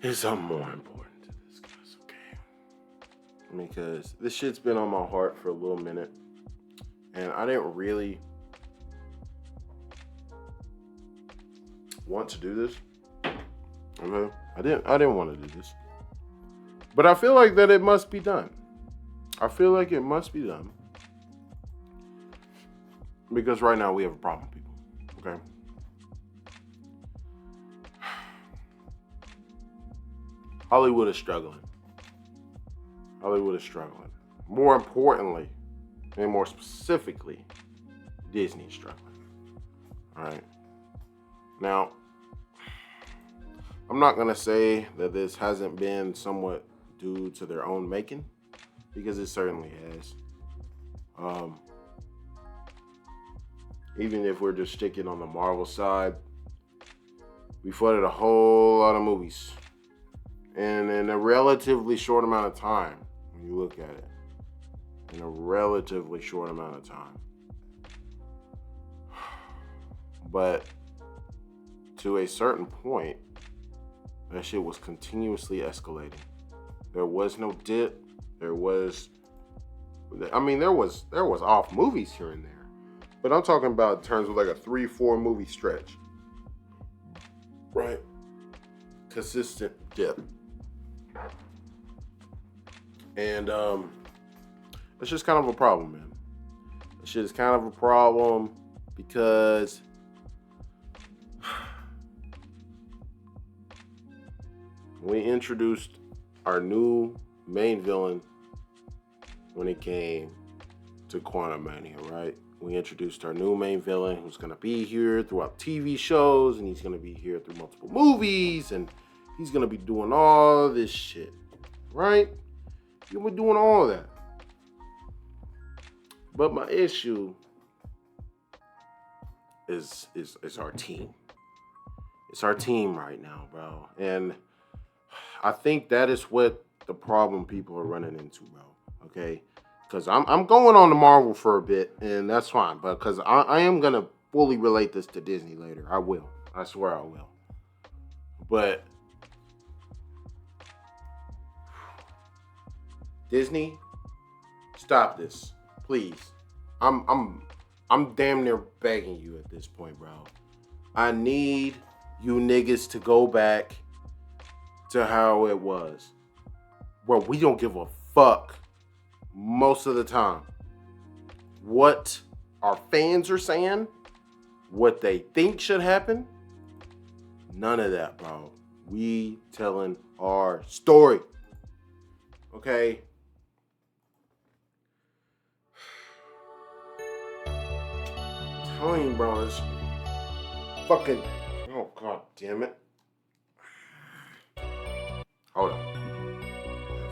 is something more important to discuss, okay? Because this shit's been on my heart for a little minute, and I didn't really want to do this. Okay? I didn't want to do this. But I feel like that it must be done. I feel like it must be done. Because right now we have a problem, people. Okay? Hollywood is struggling. Hollywood is struggling. More importantly, and more specifically, Disney is struggling. All right. Now, I'm not going to say that this hasn't been somewhat due to their own making, because it certainly has. Even if we're just sticking on the Marvel side, we flooded a whole lot of movies. And in a relatively short amount of time, when you look at it, in a relatively short amount of time. But to a certain point, that shit was continuously escalating. There was no dip. There was off movies here and there. But I'm talking about in terms of like a 3-4 movie stretch. Right? Consistent dip. And it's just kind of a problem, man. This shit is kind of a problem because we introduced our new main villain when it came to Quantumania, right? We introduced our new main villain who's going to be here throughout TV shows, and he's going to be here through multiple movies, and he's going to be doing all this shit, right? He'll be doing all that. But my issue is our team. It's our team right now, bro. And I think that is what the problem people are running into, bro. Okay? Because I'm going on to Marvel for a bit, and that's fine. But because I am going to fully relate this to Disney later. I will. I swear I will. But Disney, stop this. Please. I'm damn near begging you at this point, bro. I need you niggas to go back to how it was. Where we don't give a fuck most of the time what our fans are saying, what they think should happen. None of that, bro. We telling our story. Okay? I'm telling you, bro, it's fucking... Oh, god damn it. Hold on.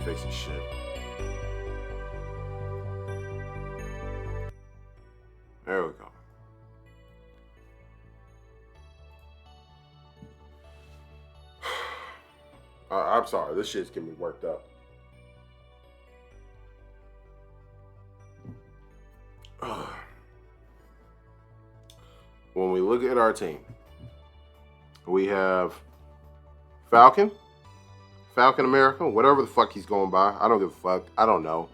Fix this shit. There we go. I'm sorry, this shit's getting me worked up. When we look at our team, we have Falcon America, whatever the fuck he's going by. I don't give a fuck. I don't know.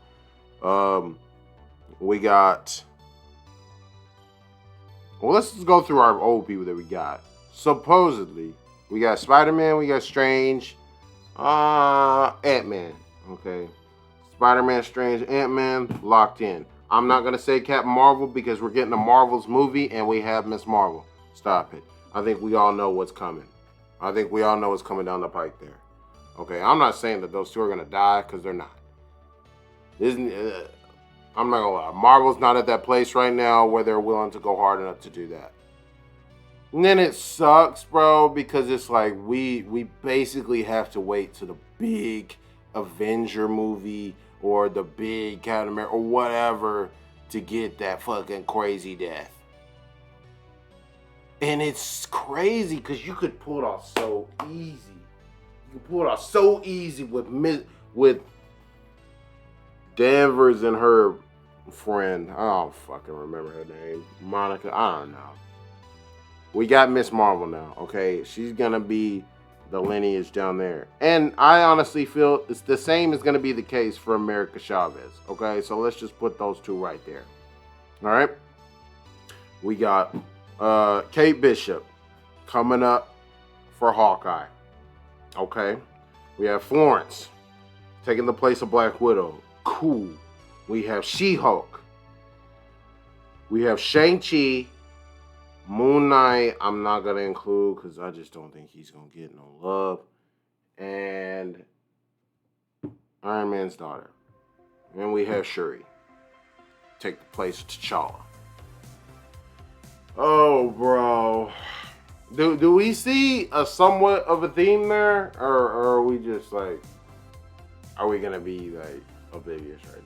We got... Well, let's just go through our old people that we got. Supposedly, we got Spider-Man, we got Strange, Ant-Man. Okay. Spider-Man, Strange, Ant-Man, locked in. I'm not going to say Captain Marvel because we're getting a Marvel's movie and we have Miss Marvel. Stop it. I think we all know what's coming. I think we all know what's coming down the pike there. Okay, I'm not saying that those two are going to die because they're not. I'm not going to lie. Marvel's not at that place right now where they're willing to go hard enough to do that. And then it sucks, bro, because it's like we basically have to wait to the big Avenger movie or the big Captain America or whatever to get that fucking crazy death. And it's crazy because you could pull it off so easy. You could pull it off so easy with Danvers and her friend. I don't fucking remember her name. Monica. I don't know. We got Miss Marvel now, okay? She's gonna be the lineage down there. And I honestly feel it's the same is going to be the case for America Chavez. Okay, so let's just put those two right there. All right. We got Kate Bishop coming up for Hawkeye. Okay. We have Florence taking the place of Black Widow. Cool. We have She-Hulk. We have Shang-Chi. Moon Knight, I'm not going to include because I just don't think he's going to get no love. And Iron Man's daughter. And we have Shuri take the place of T'Challa. Oh, bro. Do we see a somewhat of a theme there? Or are we just like, are we going to be like oblivious right now?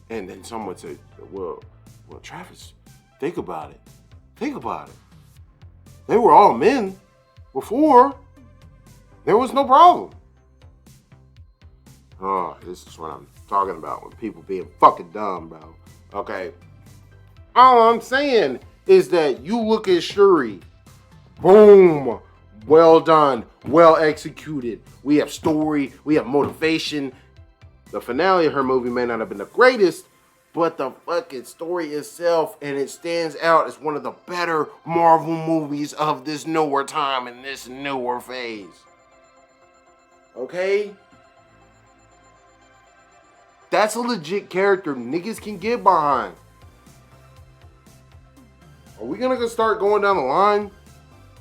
And then someone said, well, Travis, think about it. Think about it. They were all men before. There was no problem. Oh, this is what I'm talking about when people being fucking dumb, bro. Okay. All I'm saying is that you look at Shuri. Boom. Well done. Well executed. We have story. We have motivation. The finale of her movie may not have been the greatest, but the fucking story itself, and it stands out as one of the better Marvel movies of this newer time and this newer phase. Okay? That's a legit character niggas can get behind. Are we gonna start going down the line?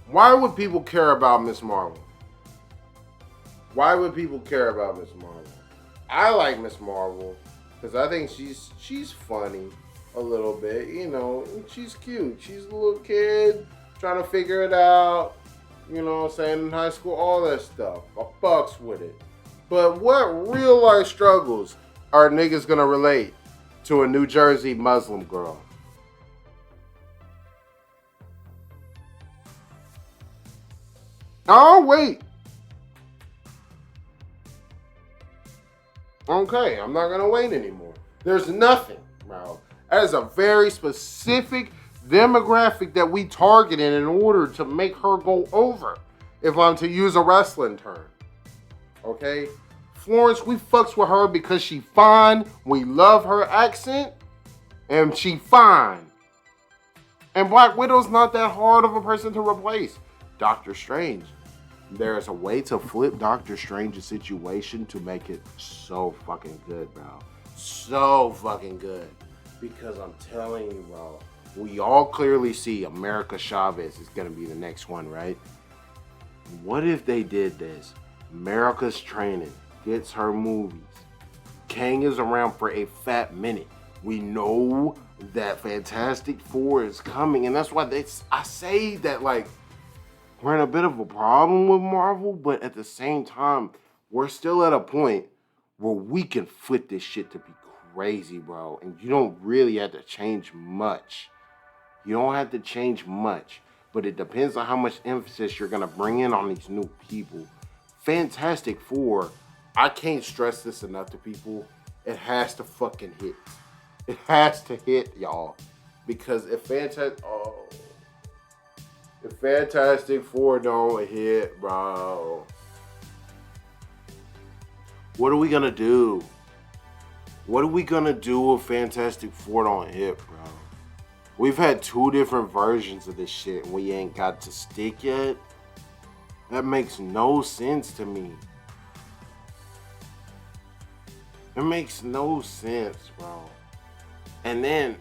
Why would people care about Miss Marvel? Why would people care about Miss Marvel? I like Miss Marvel because I think she's funny a little bit, you know, and she's cute. She's a little kid trying to figure it out, you know what I'm saying, in high school, all that stuff. I fucks with it. But what real life struggles are niggas gonna relate to a New Jersey Muslim girl? Oh, wait. Okay, I'm not gonna wait anymore. There's nothing, bro. That is a very specific demographic that we targeted in order to make her go over, if I'm to use a wrestling term. Okay? Florence, we fucks with her because she fine. We love her accent, and she fine. And Black Widow's not that hard of a person to replace. Doctor Strange. There's a way to flip Doctor Strange's situation to make it so fucking good, bro. So fucking good. Because I'm telling you, bro, we all clearly see America Chavez is going to be the next one, right? What if they did this? America's training, gets her movies. Kang is around for a fat minute. We know that Fantastic Four is coming, and that's why I say that, like, we're in a bit of a problem with Marvel, but at the same time, we're still at a point where we can flip this shit to be crazy, bro. And you don't really have to change much. You don't have to change much, but it depends on how much emphasis you're gonna bring in on these new people. Fantastic Four, I can't stress this enough to people. It has to fucking hit. It has to hit, y'all. Because if Fantastic Four don't hit, bro, what are we gonna do? What are we gonna do if Fantastic Four don't hit, bro? We've had 2 different versions of this shit and we ain't got to stick yet. That makes no sense to me. It makes no sense, bro. And then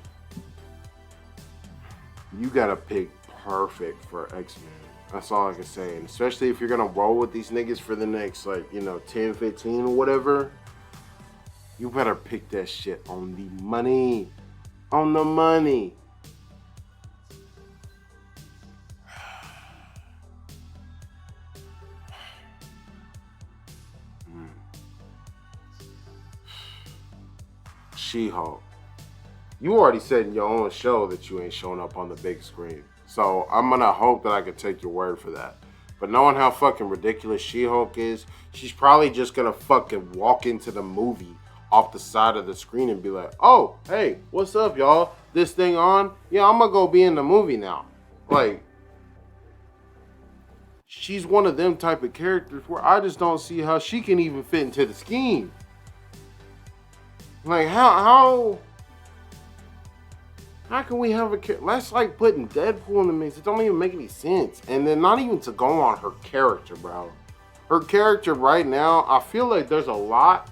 you gotta pick perfect for X-Men. That's all I can say. And especially if you're gonna roll with these niggas for the next, like, 10, 15 or whatever, you better pick that shit on the money. On the money. She-Hulk. You already said in your own show that you ain't showing up on the big screen. So I'm gonna hope that I can take your word for that. But knowing how fucking ridiculous She-Hulk is, she's probably just gonna fucking walk into the movie off the side of the screen and be like, oh, hey, what's up, y'all? This thing on? Yeah, I'm gonna go be in the movie now. Like, she's one of them type of characters where I just don't see how she can even fit into the scheme. Like, how can we have a character? That's like putting Deadpool in the mix. It don't even make any sense. And then not even to go on her character, bro. Her character right now, I feel like there's a lot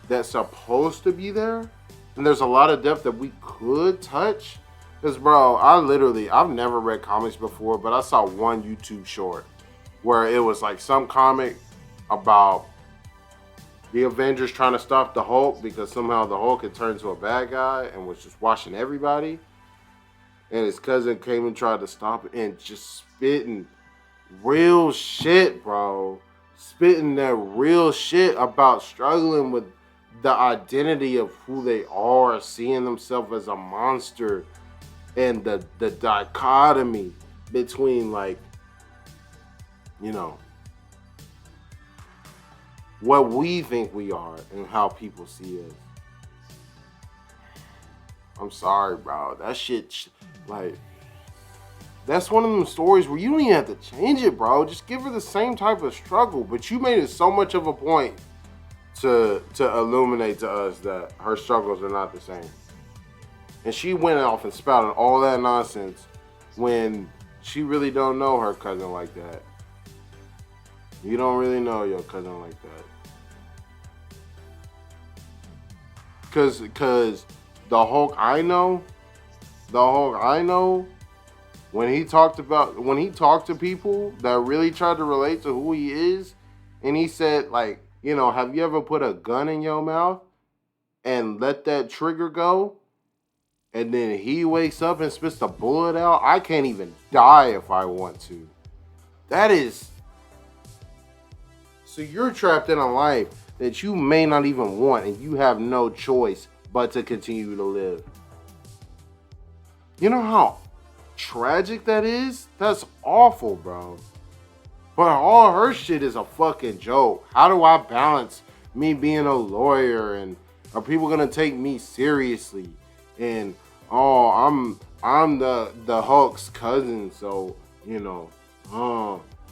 that's supposed to be there. And there's a lot of depth that we could touch. Because, bro, I've never read comics before, but I saw one YouTube short where it was like some comic about the Avengers trying to stop the Hulk because somehow the Hulk had turned into a bad guy and was just watching everybody. And his cousin came and tried to stop it and just spitting real shit, bro. Spitting that real shit about struggling with the identity of who they are, seeing themselves as a monster, and the dichotomy between, like, you know, what we think we are and how people see us. I'm sorry, bro. That shit, like, that's one of them stories where you don't even have to change it, bro. Just give her the same type of struggle. But you made it so much of a point to illuminate to us that her struggles are not the same. And she went off and spouted all that nonsense when she really don't know her cousin like that. You don't really know your cousin like that. Cause the Hulk I know, when he talked to people that really tried to relate to who he is, and he said, like, you know, have you ever put a gun in your mouth and let that trigger go? And then he wakes up and spits the bullet out. I can't even die if I want to. That is... So you're trapped in a life that you may not even want, and you have no choice but to continue to live. You know how tragic that is? That's awful, bro. But all her shit is a fucking joke. How do I balance me being a lawyer, and are people gonna take me seriously? And I'm the Hulk's cousin, so, you know,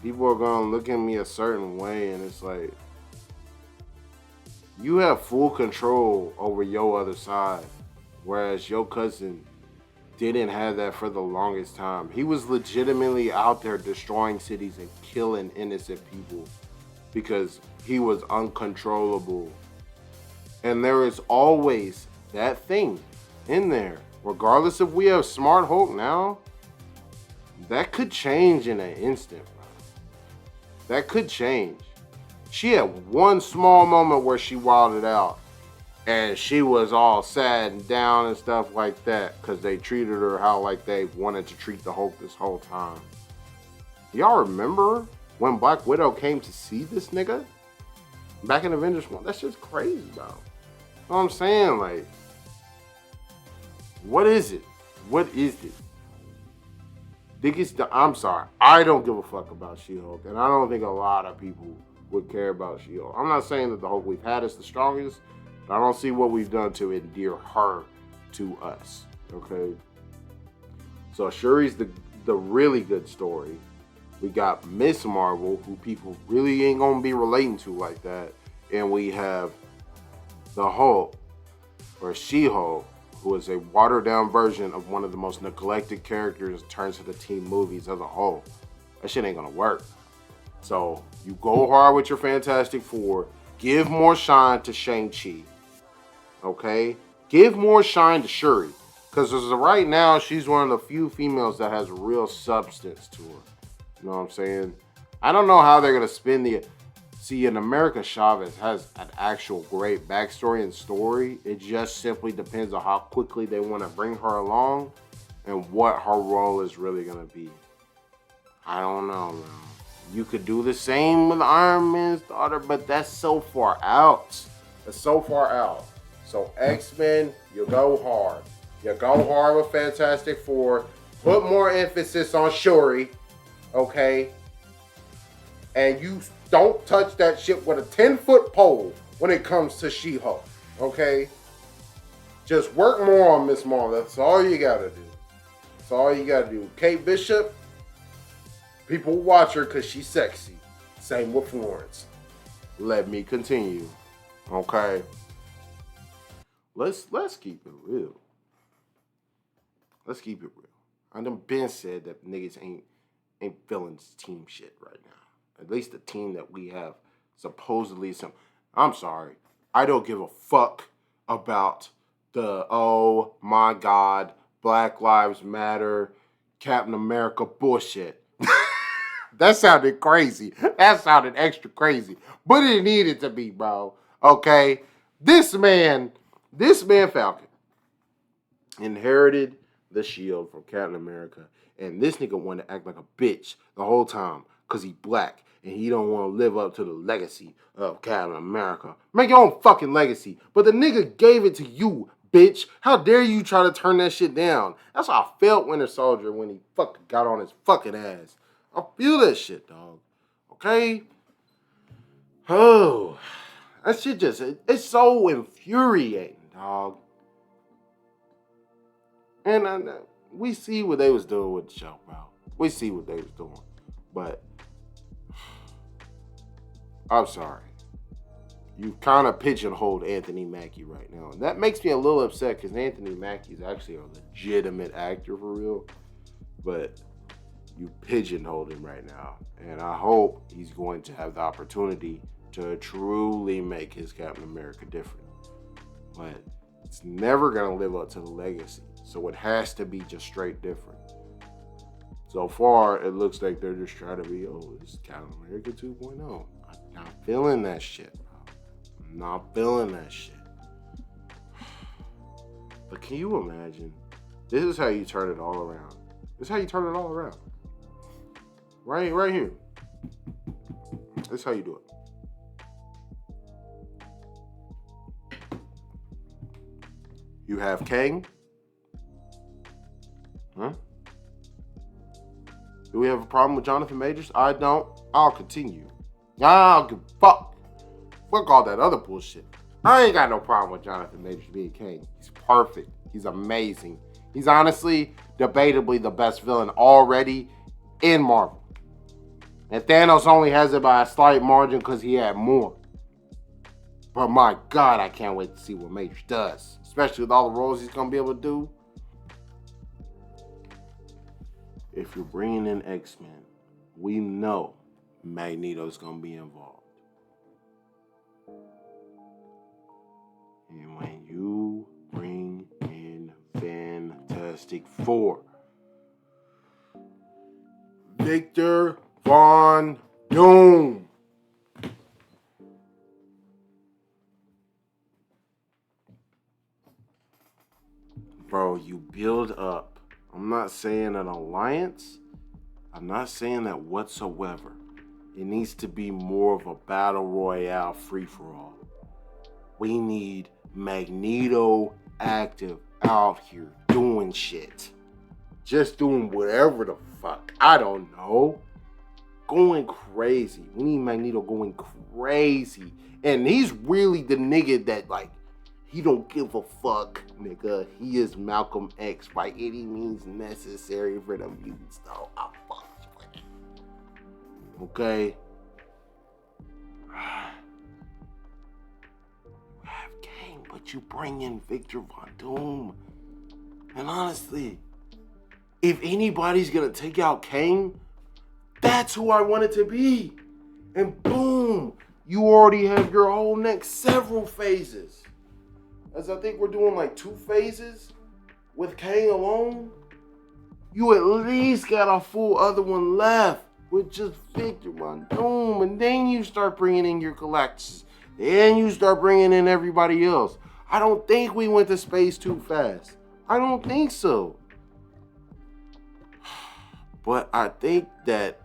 people are gonna look at me a certain way, and it's like, you have full control over your other side, whereas your cousin didn't have that for the longest time. He was legitimately out there destroying cities and killing innocent people because he was uncontrollable. And there is always that thing in there. Regardless if we have Smart Hulk now, that could change in an instant, bro. That could change. She had one small moment where she wilded out and she was all sad and down and stuff like that because they treated her how like they wanted to treat the Hulk this whole time. Y'all remember when Black Widow came to see this nigga back in Avengers 1? That's just crazy, bro. You know what I'm saying? Like, what is it? What is it? I'm sorry. I don't give a fuck about She-Hulk, and I don't think a lot of people would care about She-Hulk. I'm not saying that the Hulk we've had is the strongest, but I don't see what we've done to endear her to us. Okay? So Shuri's the really good story. We got Miss Marvel, who people really ain't gonna be relating to like that. And we have the Hulk, or She-Hulk, who is a watered-down version of one of the most neglected characters in terms of the team movies as a whole. That shit ain't gonna work. So you go hard with your Fantastic Four. Give more shine to Shang-Chi. Okay? Give more shine to Shuri. Because as of right now, she's one of the few females that has real substance to her. You know what I'm saying? I don't know how they're going to spin the... See, in America Chavez has an actual great backstory and story. It just simply depends on how quickly they want to bring her along and what her role is really going to be. I don't know, man. You could do the same with Iron Man's daughter, but that's so far out. That's so far out. So X-Men, you go hard. You go hard with Fantastic Four. Put more emphasis on Shuri, okay? And you don't touch that shit with a 10-foot pole when it comes to She-Hulk, Okay? Just work more on Miss Marvel. That's all you gotta do. That's all you gotta do. Kate Bishop, people watch her because she's sexy. Same with Florence. Let me continue. Okay? Let's keep it real. Let's keep it real. I done been said that niggas ain't feeling team shit right now. At least the team that we have supposedly some. I'm sorry. I don't give a fuck about the oh my god, Black Lives Matter, Captain America bullshit. That sounded crazy. That sounded extra crazy. But it needed to be, bro. Okay? This man Falcon inherited the shield from Captain America, and this nigga wanted to act like a bitch the whole time because he black and he don't want to live up to the legacy of Captain America. Make your own fucking legacy. But the nigga gave it to you, bitch. How dare you try to turn that shit down? That's how I felt Winter Soldier when he fucking got on his fucking ass. I feel that shit, dog. Okay? Oh, that shit it's so infuriating, dog. And we see what they was doing with the show, bro. We see what they was doing. But I'm sorry. You kind of pigeonholed Anthony Mackie right now. And that makes me a little upset because Anthony Mackie is actually a legitimate actor for real. But you pigeonholed him right now. And I hope he's going to have the opportunity to truly make his Captain America different. But it's never going to live up to the legacy. So it has to be just straight different. So far, it looks like they're just trying to be, oh, it's Captain America 2.0. I'm not feeling that shit, bro. I'm not feeling that shit. But can you imagine? This is how you turn it all around. This is how you turn it all around. Right here. This is how you do it. You have Kang. Huh? Do we have a problem with Jonathan Majors? I don't. I'll continue. I'll give fuck. Fuck all that other bullshit. I ain't got no problem with Jonathan Majors being Kang. He's perfect. He's amazing. He's honestly, debatably the best villain already in Marvel. And Thanos only has it by a slight margin because he had more. But my God, I can't wait to see what Majors does. Especially with all the roles he's going to be able to do. If you're bringing in X-Men, we know Magneto's going to be involved. And when you bring in Fantastic Four, Victor Von Doom. Bro, you build up. I'm not saying an alliance. I'm not saying that whatsoever. It needs to be more of a battle royale free-for-all. We need Magneto active out here doing shit. Just doing whatever the fuck. I don't know. Going crazy. We need Magneto going crazy. And he's really the nigga that, like, he don't give a fuck, nigga. He is Malcolm X by any means necessary for the mutants, though. I fuck with it. Okay? You have Kang, but you bring in Victor Von Doom. And honestly, if anybody's gonna take out Kang, that's who I want it to be. And boom, you already have your whole next several phases. As I think we're doing like 2 phases with Kang alone. You at least got a full other one left with just Victor Von Doom. And then you start bringing in your Galactus. Then you start bringing in everybody else. I don't think we went to space too fast. I don't think so. But I think that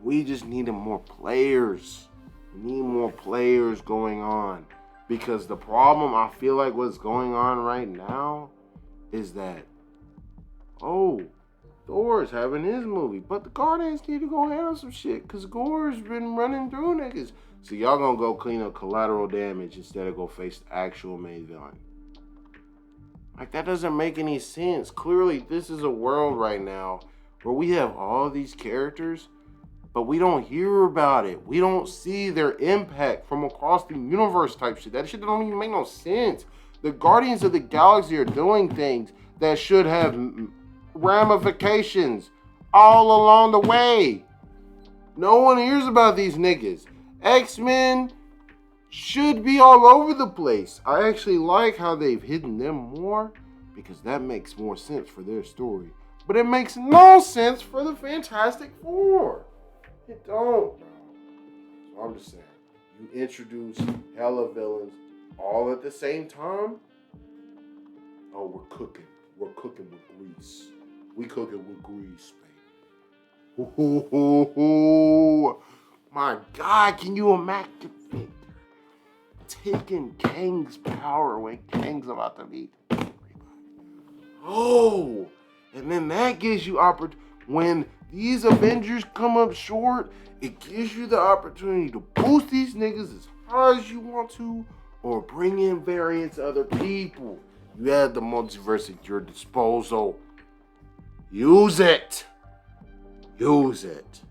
we just needed more players. We need more players going on. Because the problem I feel like what's going on right now is that, oh, Thor's having his movie. But the Guardians need to go handle some shit. Because Gore's been running through niggas. So y'all gonna go clean up collateral damage instead of go face the actual main villain. Like, that doesn't make any sense. Clearly, this is a world right now where we have all these characters, but we don't hear about it. We don't see their impact from across the universe type shit. That shit don't even make no sense. The Guardians of the Galaxy are doing things that should have ramifications all along the way. No one hears about these niggas. X-Men should be all over the place. I actually like how they've hidden them more because that makes more sense for their story. But it makes no sense for the Fantastic Four. It don't. So I'm just saying, you introduce hella villains all at the same time. Oh, we're cooking. We're cooking with grease. We cooking with grease, baby. Ooh, my God, can you imagine Victor taking Kang's power when Kang's about to meet everybody? Oh, and then that gives you opportunity. When these Avengers come up short, it gives you the opportunity to boost these niggas as high as you want to, or bring in variants of other people. You have the multiverse at your disposal. Use it. Use it.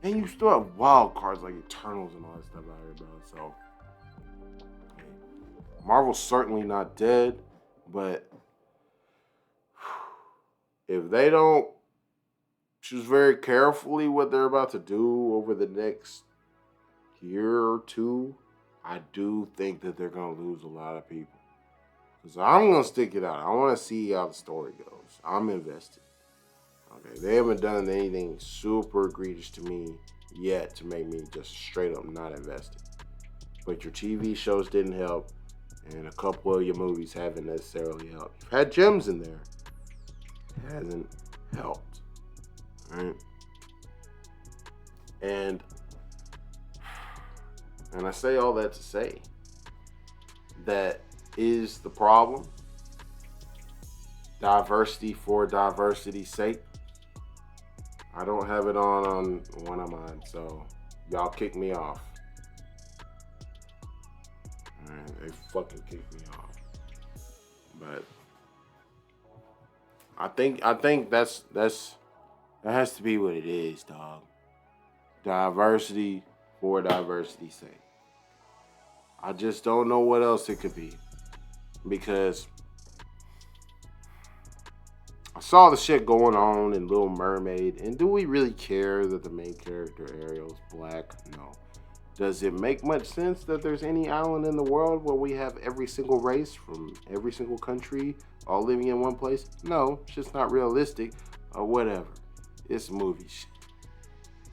And you still have wild cards like Eternals and all that stuff out here, bro. So, Marvel's certainly not dead, but if they don't choose very carefully what they're about to do over the next year or two, I do think that they're going to lose a lot of people. Because I'm going to stick it out. I want to see how the story goes. I'm invested. Okay, they haven't done anything super egregious to me yet to make me just straight up not invested. But your TV shows didn't help, and a couple of your movies haven't necessarily helped. You've had gems in there. It hasn't helped. Right? And I say all that to say that is the problem. Diversity for diversity's sake. I don't have it on one of mine, so y'all kick me off. Alright, they fucking kicked me off. But I think that has to be what it is, dog. Diversity for diversity's sake. I just don't know what else it could be. Because I saw the shit going on in Little Mermaid, and do we really care that the main character Ariel's black? No. Does it make much sense that there's any island in the world where we have every single race from every single country all living in one place? No, it's just not realistic or whatever. It's movie shit.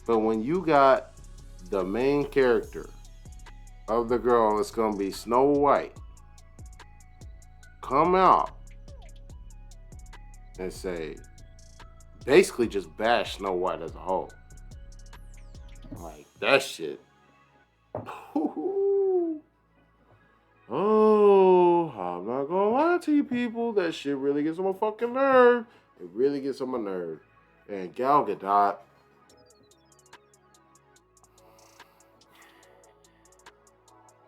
But when you got the main character of the girl that's gonna be Snow White come out and say, basically just bash Snow White as a whole. Like, that shit. Oh, I'm not gonna lie to you people. That shit really gets on my fucking nerve. It really gets on my nerve. And Gal Gadot.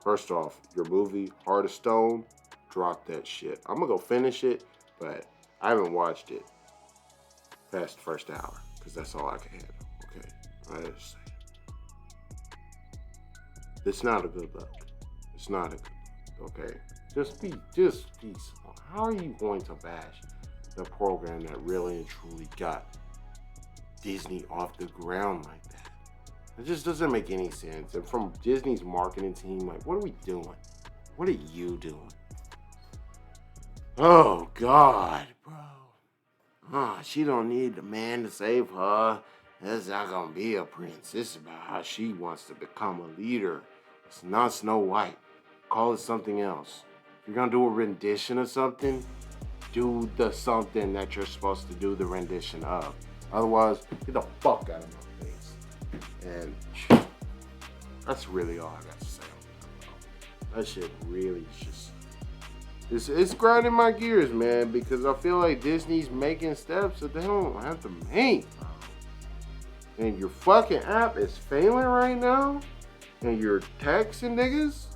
First off, your movie, Heart of Stone, drop that shit. I'm gonna go finish it, but I haven't watched it past the first hour, because that's all I can handle, okay? I just say it. It's not a good look. It's not a good look, okay? Just be smart. How are you going to bash the program that really and truly got Disney off the ground like that? It just doesn't make any sense. And from Disney's marketing team, like, what are we doing? What are you doing? Oh, God, bro. She don't need the man to save her. That's not gonna be a prince. It's about how she wants to become a leader. It's not Snow White. Call it something else. If you're gonna do a rendition of something, do the something that you're supposed to do the rendition of. Otherwise, get the fuck out of my face. And that's really all I got to say on that. That shit really just... It's grinding my gears, man, because I feel like Disney's making steps that they don't have to make, bro. And your fucking app is failing right now? and you're taxing niggas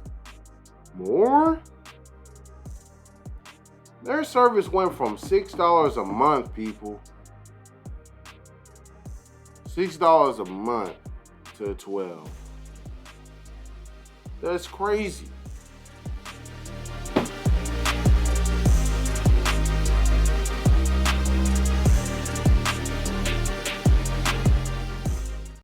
more? Their service went from $6 a month, people. $6 a month to $12. That's crazy.